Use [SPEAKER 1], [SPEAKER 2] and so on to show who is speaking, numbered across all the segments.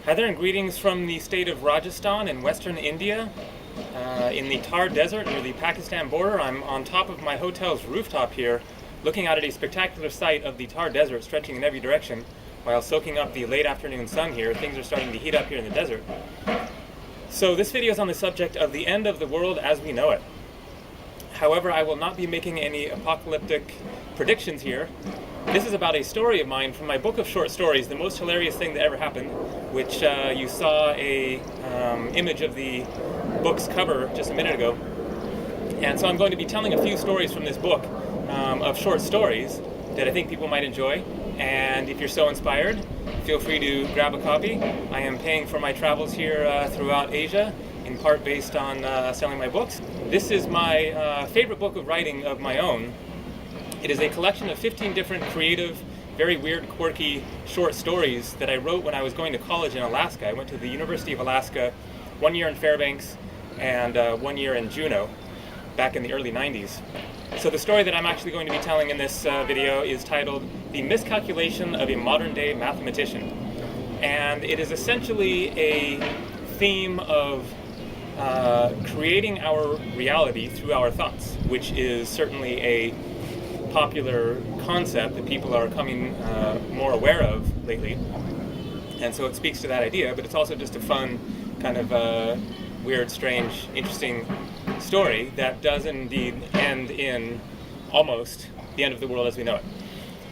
[SPEAKER 1] Hi there, and greetings from the state of Rajasthan in western India, in the Thar Desert near the Pakistan border. I'm on top of my hotel's rooftop here, looking out at a spectacular sight of the Thar Desert stretching in every direction while soaking up the late afternoon sun here. Things are starting to heat up here in the desert. So this video is on the subject of the end of the world as we know it. However, I will not be making any apocalyptic predictions here. This is about a story of mine from my book of short stories, The Most Hilarious Thing That Ever Happened, which you saw a image of the book's cover just a minute ago. And so I'm going to be telling a few stories from this book of short stories that I think people might enjoy. And if you're so inspired, feel free to grab a copy. I am paying for my travels here throughout Asia, in part based on selling my books. This is my favorite book of writing of my own. It is a collection of 15 different creative, very weird, quirky short stories that I wrote when I was going to college in Alaska. I went to the University of Alaska 1 year in Fairbanks and 1 year in Juneau back in the early 90s. So the story that I'm actually going to be telling in this video is titled The Miscalculation of a Modern-Day Mathematician. And it is essentially a theme of creating our reality through our thoughts, which is certainly a popular concept that people are coming more aware of lately. And so it speaks to that idea, but it's also just a fun, kind of weird, strange, interesting story that does indeed end in almost the end of the world as we know it.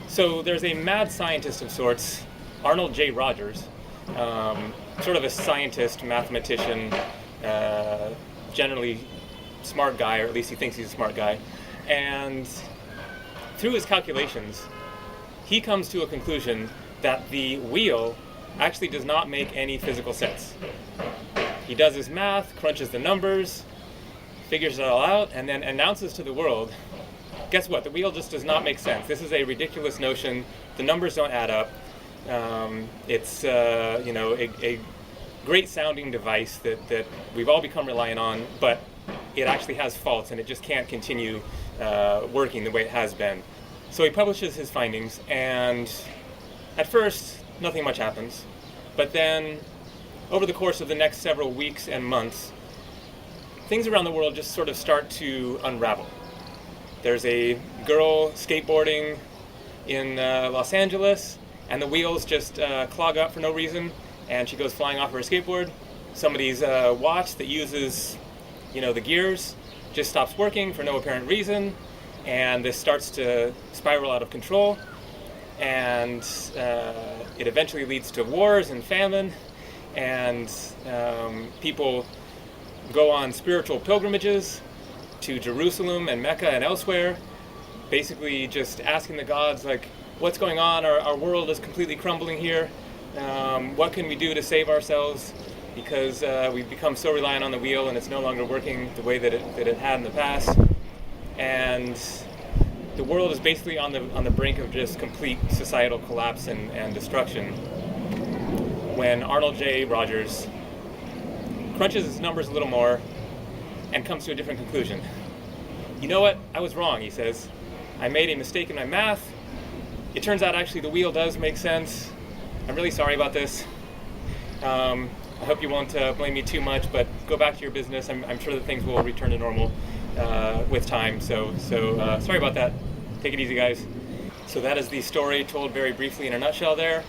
[SPEAKER 1] So there's a mad scientist of sorts, Arnold J. Rogers, sort of a scientist, mathematician, generally smart guy, or at least he thinks he's a smart guy. And through his calculations, he comes to a conclusion that the wheel actually does not make any physical sense. He does his math, crunches the numbers, figures it all out, and then announces to the world, guess what, the wheel just does not make sense. This is a ridiculous notion. The numbers don't add up. It's a great sounding device that we've all become reliant on, but it actually has faults and it just can't continue working the way it has been. So he publishes his findings, and at first nothing much happens, but then over the course of the next several weeks and months, things around the world just sort of start to unravel. There's a girl skateboarding in Los Angeles, and the wheels just clog up for no reason, and she goes flying off her skateboard. Somebody's watch that uses, the gears just stops working for no apparent reason, and this starts to spiral out of control, and it eventually leads to wars and famine, and people go on spiritual pilgrimages to Jerusalem and Mecca and elsewhere, basically just asking the gods, like, what's going on? Our world is completely crumbling here. What can we do to save ourselves? Because we've become so reliant on the wheel and it's no longer working the way that it had in the past. And the world is basically on the brink of just complete societal collapse and destruction, when Arnold J. Rogers crunches his numbers a little more and comes to a different conclusion. You know what? I was wrong, he says. I made a mistake in my math. It turns out actually the wheel does make sense. I'm really sorry about this. I hope you won't blame me too much, but go back to your business. I'm sure that things will return to normal with time. So sorry about that. Take it easy, guys. So that is the story told very briefly in a nutshell there.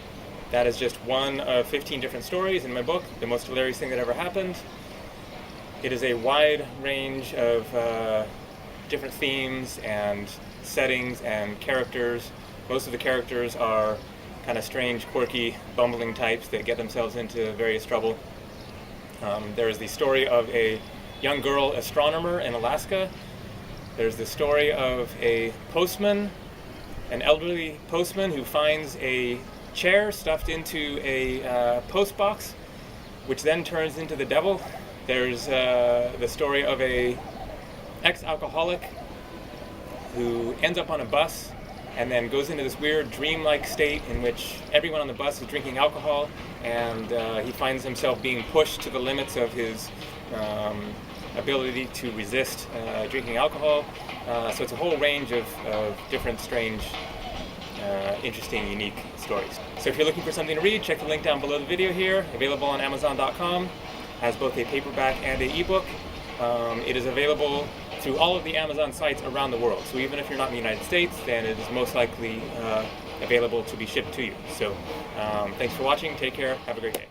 [SPEAKER 1] That is just one of 15 different stories in my book, The Most Hilarious Thing That Ever Happened. It is a wide range of different themes and settings and characters. Most of the characters are kind of strange, quirky, bumbling types that get themselves into various trouble. There is the story of a young girl astronomer in Alaska. There's the story of a postman, an elderly postman who finds a chair stuffed into a post box, which then turns into the devil. There's the story of a ex-alcoholic who ends up on a bus and then goes into this weird dream-like state in which everyone on the bus is drinking alcohol, and he finds himself being pushed to the limits of his ability to resist drinking alcohol. So it's a whole range of different strange interesting, unique stories. So if you're looking for something to read, check the link down below the video here. Available on Amazon.com. Has both a paperback and an ebook. It is available through all of the Amazon sites around the world. So even if you're not in the United States, then it is most likely available to be shipped to you. So thanks for watching. Take care. Have a great day.